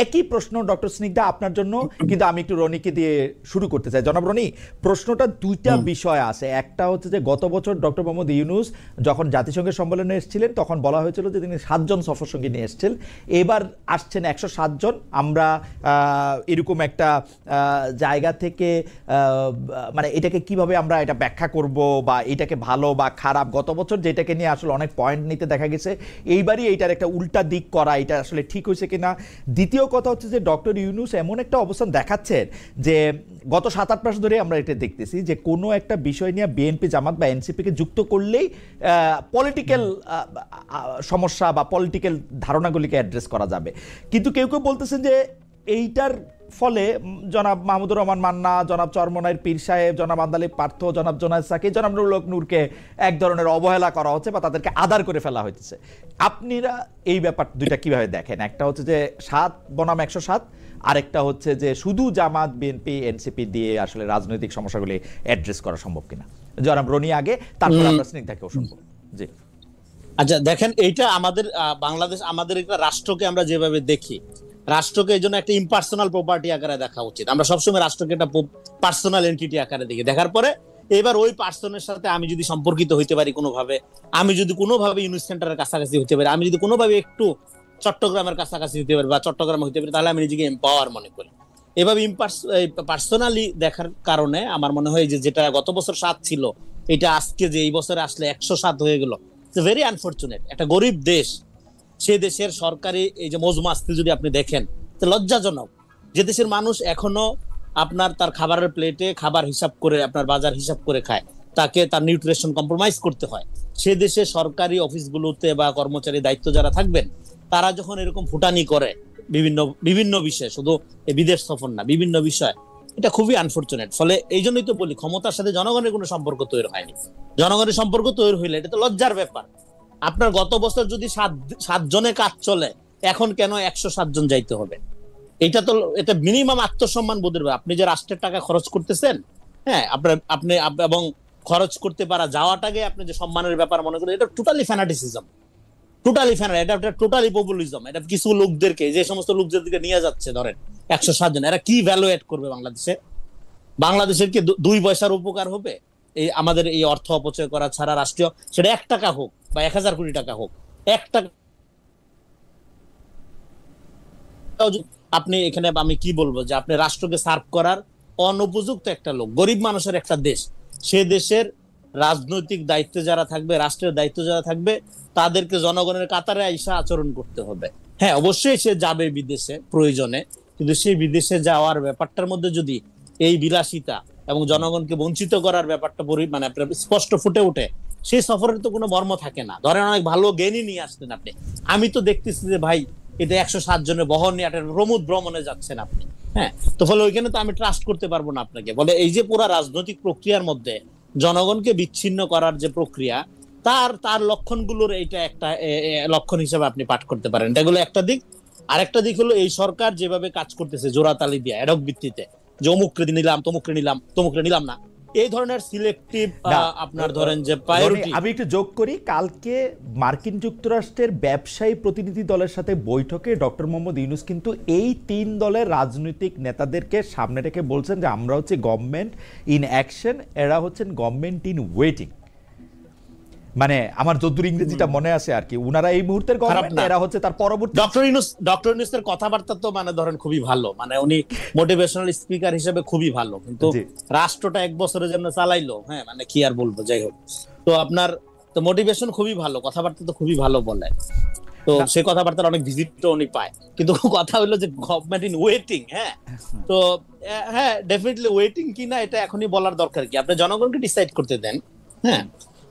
একই প্রশ্ন ডক্টর স্নিগ্ধা আপনার জন্য, কিন্তু আমি একটু রনিকে দিয়ে শুরু করতে চাই। জনাব রনি, প্রশ্নটা দুইটা বিষয় আছে। একটা হচ্ছে যে গত বছর ডক্টর মোহাম্মদ ইউনূস যখন জাতিসংঘের সম্মেলনে এসেছিলেন তখন বলা হয়েছিল যে তিনি 7 জন সফরসঙ্গী নিয়ে এসেছেন, এবার আসছেন 107 জন। আমরা এরকম একটা জায়গা থেকে মানে এটাকে কিভাবে আমরা এটা ব্যাখ্যা করব বা এটাকে ভালো বা খারাপ, গত বছর যেটাকে নিয়ে আসলে অনেক পয়েন্ট নিতে দেখা গেছে, এইবারই এইটার একটা উল্টা দিক করা, এটা আসলে ঠিক হয়েছে কিনা। দ্বিতীয় কথা হচ্ছে যে ডক্টর ইউনূস এমন একটা অবস্থান দেখাচ্ছেন যে গত 7-8 মাস ধরে আমরা এটা দেখতেছি যে কোনো একটা বিষয় নিয়ে বিএনপি জামাত বা এনসিপিকে যুক্ত করলেই পলিটিক্যাল সমস্যা বা পলিটিক্যাল ধারণাগুলিকে অ্যাড্রেস করা যাবে। কিন্তু কেউ কেউ বলতেছেন যে এইটার ফলে জনাব মাহমুদুর রহমান মান্না, জনাব চরমনাইর পীর সাহেব, জনাব আন্দালিব পার্থ, জনাব জোনায়েদ সাকি, জনাব নুরুল হক নূরকে এক ধরনের অবহেলা করা হচ্ছে বা তাদেরকে আদার করে ফেলা হচ্ছে। আপনারা এই ব্যাপার দুইটা কিভাবে দেখেন? একটা হচ্ছে যে 7 বনাম 107, আরেকটা হচ্ছে যে শুধু জামাত বিএনপি এনসিপি দিয়ে আসলে রাজনৈতিক সমস্যাগুলি অ্যাড্রেস করা সম্ভব কিনা। জনাব রনি আগে, তারপর আমরা স্নিগ্ধাকেও শুনবো। জি আচ্ছা, দেখেন এইটা আমাদের বাংলাদেশ, আমাদের একটা রাষ্ট্রকে আমরা যেভাবে দেখি, রাষ্ট্রকে এই জন্য একটা ইম্পার্সোনাল প্রপার্টি আকারে দেখা উচিত। আমরা সবসময় রাষ্ট্রকে একটা পার্সোনাল এন্টিটি আকারে দেখি। দেখার পরে এবার ওই পার্সনের সাথে আমি যদি সম্পর্কিত হইতে পারি কোনোভাবে, আমি যদি কোনোভাবে ইউনিট সেন্টারের কাছাকাছি হইতে পারি, আমি যদি কোনোভাবে একটু চট্টগ্রামের কাছাকাছি হইতে পারি বা চট্টগ্রামে হইতে পারি, তাহলে আমি নিজেকে এম্পাওয়ার মনে করি। এভাবে পার্সোনালি দেখার কারণে আমার মনে হয় যে যেটা গত বছর 7 ছিল, এটা আজকে যে এই বছরে আসলে 107 হয়ে গেল, ভেরি আনফরচুনেট। একটা গরিব দেশ, সে দেশের সরকারি এই যে মজমাস্তি যদি আপনি দেখেন, লজ্জাজনক। যে দেশের মানুষ এখনো আপনার তার খাবারের প্লেটে খাবার হিসাব করে, আপনার বাজার হিসাব করে খায়, তাকে তার নিউট্রিশন কম্প্রোমাইজ করতে হয়। সে দেশে সরকারি অফিসগুলোতে বা কর্মচারী দায়িত্ব যারা থাকবেন, তারা যখন এরকম ফুটানি করে বিভিন্ন বিভিন্ন বিষয়, শুধু বিদেশ সফর না, বিভিন্ন বিষয়, এটা খুবই আনফরচুনেট। ফলে এই জন্যই তো বলি, ক্ষমতার সাথে জনগণের কোনো সম্পর্ক তৈরি হয়নি। জনগণের সম্পর্ক তৈরি হইলে এটা তো লজ্জার ব্যাপার। আপনার গত বছর যদি 7 জনে কাজ চলে, এখন কেন 107 জন যাইতে হবে? এটা মিনিমাম আত্মসম্মান বোধের ব্যাপার। আপনি যে রাষ্ট্রের টাকা খরচ করতেছেন, হ্যাঁ, আপনি এবং খরচ করতে পারা যাওয়াটাকে আপনি যে সম্মানের ব্যাপার মনে করেন, এটা টোটালি ফ্যানাটিসিজম, এটা টোটালি পপুলিজম। এটা কিছু লোকদেরকে, যে সমস্ত লোকদেরকে নিয়ে যাচ্ছে, ধরেন 107 জন, এরা কি ভ্যালু এড করবে বাংলাদেশে? বাংলাদেশের কি 2 পয়সার উপকার হবে এই আমাদের এই অর্থ অপচয় করা ছাড়া? রাষ্ট্রীয়, সেটা 1 টাকা হোক বা 1000 কোটি টাকা হোক, 1 টাকা আপনি এখানে, আমি কি বলবো, যে আপনি রাষ্ট্রকে সার্ভ করার অনুপযুক্ত একটা লোক। গরিব মানুষের একটা দেশ, সে দেশের রাজনৈতিক দায়িত্বে যারা থাকবে, রাষ্ট্রের দায়িত্ব যারা থাকবে, তাদেরকে জনগণের কাতারে আইসা আচরণ করতে হবে। হ্যাঁ, অবশ্যই সে যাবে বিদেশে প্রয়োজনে, কিন্তু সেই বিদেশে যাওয়ার ব্যাপারটার মধ্যে যদি এই বিলাসিতা এবং জনগণকে বঞ্চিত করার ব্যাপারটা মানে স্পষ্ট ফুটে ওঠে, সেই সফরের তো কোনো মর্ম থাকে না। ধরেন অনেক ভালো জ্ঞানী নিয়ে আসলেন আপনি, আমি তো দেখতেছি যে ভাই এটা 107 জনের বহন নিয়ে একটা প্রমোদ ভ্রমণে যাচ্ছেন আপনি, হ্যাঁ, তো ফলে ওইখানে তো আমি ট্রাস্ট করতে পারবো না আপনাকে। বলে এই যে পুরো রাজনৈতিক প্রক্রিয়ার মধ্যে জনগণকে বিচ্ছিন্ন করার যে প্রক্রিয়া, তার লক্ষণগুলোর এইটা একটা লক্ষণ হিসেবে আপনি পাঠ করতে পারেন। এগুলো একটা দিক। আরেকটা দিক হলো এই সরকার যেভাবে কাজ করতেছে জোড়াতালি দিয়ে, এডক ভিত্তিতে, যে অমুককে নিলাম, তমুকরে নিলাম না, এই ধরনের সিলেক্টিভ আপনার ধরেন যে প্রায়োরিটি। আমি একটু যোগ করি, কালকে মার্কিন যুক্তরাষ্ট্রের ব্যবসায়ী প্রতিনিধি দলের সাথে বৈঠকে ডক্টর মোহাম্মদ ইউনূস কিন্তু এই 3 দলের রাজনৈতিক নেতাদেরকে সামনে রেখে বলছেন যে আমরা হচ্ছে গভর্নমেন্ট ইন অ্যাকশন, এরা হচ্ছেন গভর্নমেন্ট ইন ওয়েটিং। মানে আমার যতদূর ইংরেজিটা মনে আছে আর কি, উনারা এই মুহূর্তের গভর্নমেন্ট, এরা হচ্ছে তার পরবর্তী। ডক্টর ইউনূসের কথাবার্তা তো মানে ধরেন খুবই ভালো, মানে উনি মোটিভেশনাল স্পিকার হিসেবে খুবই ভালো, কিন্তু রাষ্ট্রটা 1 বছরের জন্য চালাইলো, হ্যাঁ, মানে কি আর বলবো, যাই হোক। তো আপনার তো মোটিভেশন খুবই ভালো, কথাবার্তা তো খুবই ভালো বলে, তো সেই কথাবার্তার অনেক ভিজিটও উনি পায়। কিন্তু কথা হলো যে গভর্নমেন্ট ইন ওয়েটিং, হ্যাঁ, তো হ্যাঁ, ডেফিনেটলি ওয়েটিং কিনা এটা এখনই বলার দরকার কি? আপনি জনগণকে ডিসাইড করতে দেন, হ্যাঁ।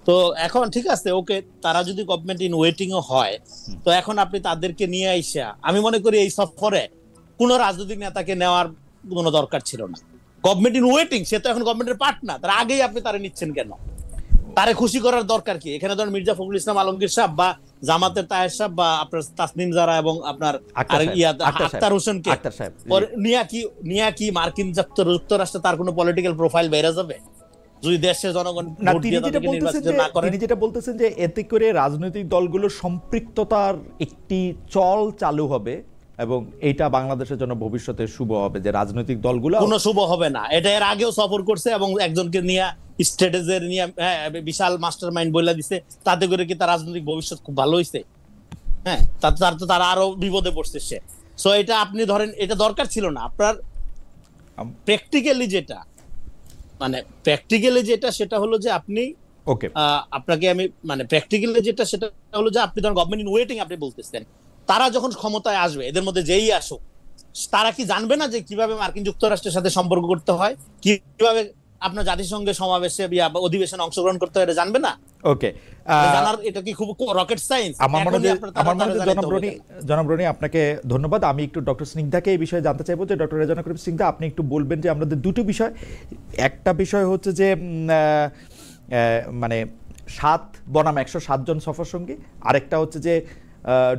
তো এখন ঠিক আছে, ওকে, তারা যদি গভর্নমেন্ট ইন ওয়েটিং ও হয়, তো এখন আপনি তাদেরকে নিয়ে আইসা, আমি মনে করি এই সফরে কোনো রাজনৈতিক নেতাকে নেওয়ার কোনো দরকার ছিল না। গভর্নমেন্ট ইন ওয়েটিং, সে তো এখন গভর্নমেন্টের পার্ট না, তার আগেই আপনি তারা নিচ্ছেন কেন? তারে খুশি করার দরকার কি? এখানে ধরেন মির্জা ফখরুল ইসলাম আলমগীর সাহেব বা জামাতের তাহের সাহেব বা আপনার তাসনিম জারা এবং আপনার আক্তার হোসেনকে নিয়া কি মার্কিন যুক্তরাষ্ট্রে তার কোনো পলিটিক্যাল প্রোফাইল বেড়ে যাবে যদি দেশের জনগণ? তিনি যেটা বলতেছেন যে এতে করে রাজনৈতিক দলগুলোর সম্পৃক্ততার একটি চল চালু হবে, এবং এইটা বাংলাদেশের জন্য ভবিষ্যতে শুভ হবে যে রাজনৈতিক দলগুলো কোনো শুভ হবে না। এটা এর আগেও সফর করছে এবং একজনকে নিয়ে স্ট্র্যাটেজি নিয়ে বিশাল মাস্টারমাইন্ড বলে দিছে, তাতে করে কি তার রাজনৈতিক ভবিষ্যৎ খুব ভালো হইছে? হ্যাঁ, তারা আরো বিপদে পড়ছে সে। সো এটা আপনি ধরেন এটা দরকার ছিল না আপনার। প্র্যাকটিক্যালি যেটা মানে প্র্যাকটিক্যালি যেটা সেটা হলো যে আপনি ওকে আপনাকে আমি মানে প্র্যাকটিক্যালি যেটা সেটা হলো যে আপনি ধরেন গভর্নমেন্ট ইন ওয়েটিং আপনি বলতেছেন, তারা যখন ক্ষমতায় আসবে এদের মধ্যে যেই আসুক তারা কি জানবে না যে কিভাবে মার্কিন যুক্তরাষ্ট্রের সাথে সম্পর্ক করতে হয়, কিভাবে আপনার জাতিসংঘের সমাবেশে অধিবেশনে অংশগ্রহণ করতে হয়, এটা জানবে না? ওকে জানার এটা কি খুব রকেট সায়েন্স? আমার মনে হয় জনাব রনি আপনাকে ধন্যবাদ। আমি একটু ডক্টর স্নিগ্ধাকে এই বিষয়ে জানতে চাইবো যে ডক্টর রেজানা করিম স্নিগ্ধা আপনি একটু বলবেন যে আমাদের দুটো বিষয়, একটা বিষয় হচ্ছে যে মানে 7 বনাম 107 জন সফর সঙ্গী, আরেকটা হচ্ছে যে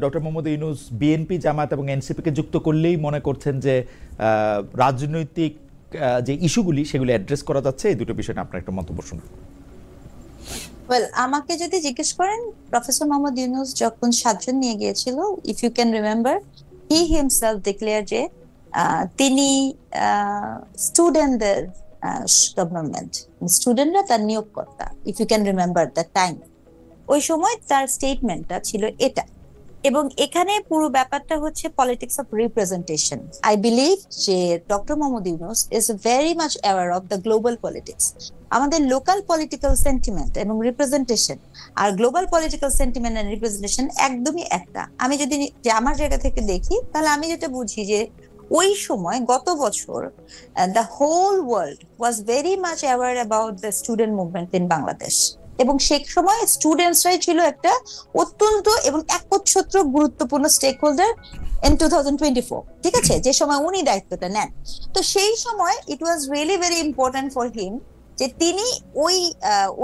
ডক্টর মোহাম্মদ ইউনূস বিএনপি জামায়াত এবং এনসিপিকে যুক্ত করলেই মনে করছেন যে রাজনৈতিক যে ইস্যুগুলি সেগুলি অ্যাড্রেস করা যাচ্ছে। এই দুটো বিষয়ে আপনার একটা মন্তব্য শুনুন। ওয়েল, আমাকে যদি জিজ্ঞেস করেন, প্রফেসর মোহাম্মদ ইউনূস যখন 7 জন নিয়ে গিয়েছিল, if you can remember, he himself declare যে তিনি স্টুডেন্টদের গভর্নমেন্ট, স্টুডেন্টরা তার নিয়োগকর্তা। If you can remember the time, ওই সময় তার স্টেটমেন্টটা ছিল এটা। এবং এখানে পুরো ব্যাপারটা হচ্ছে politics of representation. I believe যে doctor Muhammad Yunus is very much aware of the global politics. আমাদের লোকাল পলিটিক্যাল সেন্টিমেন্ট এবং রিপ্রেজেন্টেশন আর global political sentiment and representation একদমই একটা। আমি যদি আমার জায়গা থেকে দেখি, তাহলে আমি যেটা বুঝি যে ওই সময় গত বছর the whole world was very much aware about the student movement in Bangladesh. এবং সেই সময় স্টুডেন্টসরাই ছিল একটা অত্যন্ত এবং একচ্ছত্র গুরুত্বপূর্ণ স্টেক হোল্ডার ইন 2024, ঠিক আছে, যে সময় উনি দায়িত্বটা নেন। তো সেই সময় it was really very important for him যে তিনি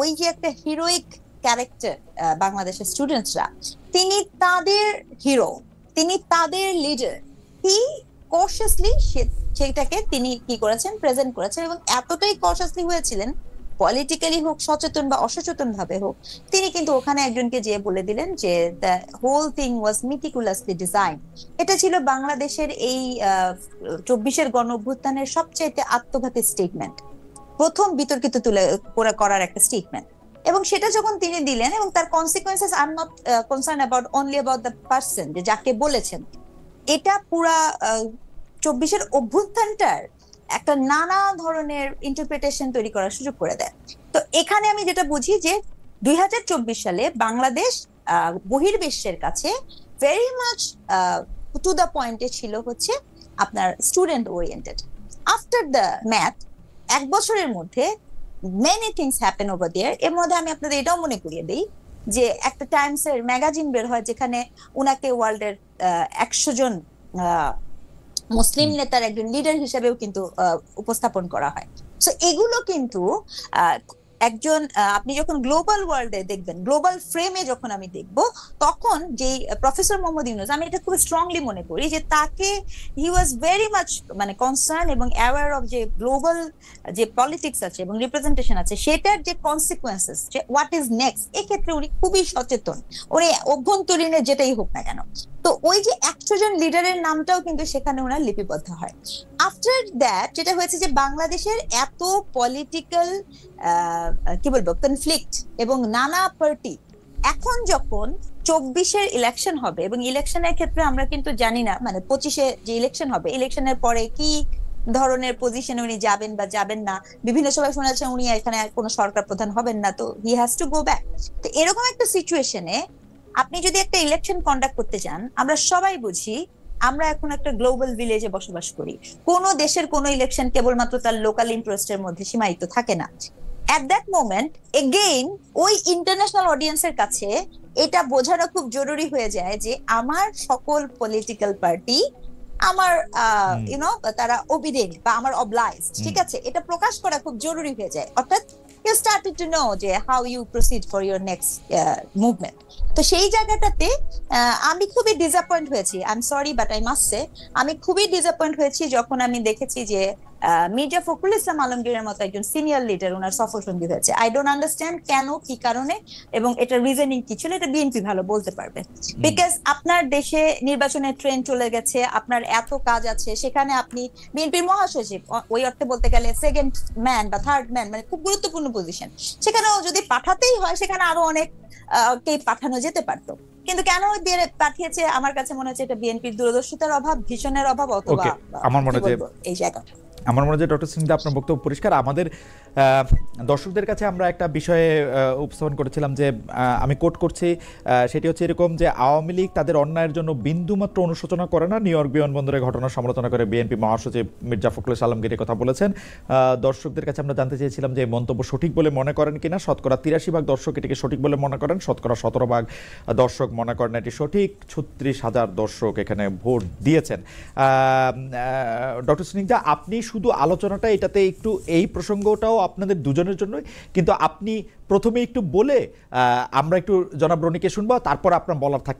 ওই যে একটা হিরোইক ক্যারেক্টার বাংলাদেশের স্টুডেন্টসরা, তিনি তাদের হিরো, তিনি তাদের লিডার। হি কশাসলি সেটাকে তিনি কি করেছেন, প্রেজেন্ট করেছেন। এবং এতটাই কশাসলি হয়েছিলেন, পলিটিক্যালি হোক, সচেতন বা অসচেতন ভাবে হোক, তিনি কিন্তু ওখানে একজনকে যেয়ে বলে দিলেন যে the whole thing was meticulously design. এটা ছিল বাংলাদেশের এই 24-এর গণ অভ্যুত্থানের সবচেয়ে আত্মঘাতী স্টেটমেন্ট, প্রথম বিতর্কিত করার একটা স্টেটমেন্ট। এবং সেটা যখন তিনি দিলেন, এবং তার consequences are not concern about only about the person যে যাকে বলেছেন, এটা পুরা 24-এর অভ্যুত্থানটার একটা নানা ধরনের ইন্টারপ্রিটেশন তৈরি করার সুযোগ করে দেয়। তো এখানে আমি যেটা বুঝি যে 2024 সালে বাংলাদেশ বহির্বিশ্বের কাছে ভেরি মাচ টু দ্য পয়েন্টে ছিল হচ্ছে আপনার student oriented. After the math, 1 বছরের মধ্যে many things happen over there. এর মধ্যে আমি আপনাদের এটাও মনে করিয়ে দিই যে একটা টাইমস এর ম্যাগাজিন বের হয় যেখানে উনাকে ওয়ার্ল্ডের 100 জন মুসলিম নেতার একজন লিডার হিসেবেও কিন্তু উপস্থাপন করা হয়। সো এগুলো কিন্তু একজন আপনি যখন গ্লোবাল ওয়ার্ল্ডে দেখবেন, গ্লোবাল ফ্রেমে যখন আমি দেখব, তখন যে প্রফেসর মোহাম্মদ ইউনূস, আমি এটা খুব স্ট্রংলি মনে করি যে তাকে হি ওয়াজ ভেরি মাচ মানে কনসার্ন এবং অ্যাওয়ার অফ যে গ্লোবাল যে পলিটিক্স আছে এবং রিপ্রেজেন্টেশন আছে, সেটার যে কনসিকুয়েন্সেস, যে হোয়াট ইজ নেক্সট, এক্ষেত্রে উনি খুবই সচেতন। উনি অভ্যন্তরীণের যেটাই হোক না কেন। তো ওই যে 100 জন লিডারের নামটাও কিন্তু সেখানে ওনার লিপিবদ্ধ হয়। আফটার দ্যাট যেটা হয়েছে যে বাংলাদেশের এত পলিটিক্যাল কি বলবো কনফ্লিক্ট এবং নানা পার্টি, এখন যখন 24-এর ইলেকশন হবে, এবং ইলেকশনের ক্ষেত্রে আমরা কিন্তু জানি না মানে 25-এ যে ইলেকশন হবে, ইলেকশনের পরে কি ধরনের পজিশনে উনি যাবেন বা যাবেন না। বিভিন্ন সময় শোনা যাচ্ছে উনি এখানে কোনো সরকার প্রধান হবেন না, তো he has to go back. তো এরকম একটা সিচুয়েশনে আপনি যদি একটা ইলেকশন কন্ডাক্ট করতে চান, আমরা সবাই বুঝি আমরা এখন একটা গ্লোবাল ভিলেজে বসবাস করি। কোন দেশের কোন ইলেকশন কেবলমাত্র তার লোকাল ইন্টারেস্টের মধ্যে সীমায়িত থাকে না। এট দ্যাট মোমেন্ট এগেইন ওই ইন্টারন্যাশনাল অডিয়েন্সের কাছে এটা বোঝানো খুব জরুরি হয়ে যায় যে আমার সকল পলিটিক্যাল পার্টি আমার তারা ওবিডেন্ট বা আমার অবলাইজড, ঠিক আছে, এটা প্রকাশ করা খুব জরুরি হয়ে যায়। অর্থাৎ you started to know যে how you proceed for your next movement. তো সেই জায়গাটাতে আমি খুবই ডিসঅ্যাপয়েন্ট হয়েছি, I am sorry but I must say, আমি খুবই ডিসঅ্যাপয়েন্ট হয়েছি যখন আমি দেখেছি যে মির্জা ফখরুল ইসলাম আলমগীরের মতো একজন সিনিয়র লিডার ওনার সফর সঙ্গী হয়েছে। আই ডোন্ট আন্ডারস্ট্যান্ড কেন, কি কারণে, এবং এটা রিজনিং কি ছিল, এটা বিএনপি ভালো বলতে পারবে। বিকজ আপনার দেশে নির্বাচনের ট্রেন্ড চলে গেছে, আপনার এত কাজ আছে, সেখানে আপনি বিএনপির মহাসচিব, ওই অর্থে বলতে গেলে সেকেন্ড ম্যান বা থার্ড ম্যান, মানে খুব গুরুত্বপূর্ণ পজিশন, সেখানেও যদি পাঠাতেই হয় সেখানে আরো অনেক কে পাঠানো যেতে পারতো, কিন্তু কেন দিয়ে পাঠিয়েছে? আমার কাছে মনে হচ্ছে এটা বিএনপির দূরদর্শিতার অভাব, ভিশনের অভাব, অথবা আমার মনে হয় এই জায়গা। আমার মনে হয় ডক্টর সিনহা আপনার বক্তব্য পরিষ্কার। আমাদের দর্শকদের কাছে আমরা একটা বিষয়ে উপস্থাপন করেছিলাম যে আমি কোট করছি, সেটি হচ্ছে এরকম যে আওয়ামী লীগ তাদের অন্যায়ের জন্য বিন্দুমাত্র অনুশোচনা করে না। নিউ ইয়র্ক বিমানবন্দরের ঘটনার সমালোচনা করে বিএনপি মহাসচিব মির্জা ফখরুল ইসলাম আলমগীর কথা বলেছেন। দর্শকদের কাছে আমরা জানতে চেয়েছিলাম যে মন্তব্য সঠিক বলে মনে করেন কিনা। শতকরা 83% দর্শক এটিকে সঠিক বলে মনে করেন, শতকরা 17% দর্শক মনে করেন এটি সঠিক। 36,000 দর্শক এখানে ভোট দিয়েছেন। ডক্টর সিনহা, আপনি শুধু আলোচনাটা এটাতে একটু, এই প্রসঙ্গটাও আপনাদের দুজনের জন্যই, কিন্তু আপনি প্রথমে একটু বলে আমরা একটু জনাব রনিকে শুনবো, তারপর আপনার বলার থাকলে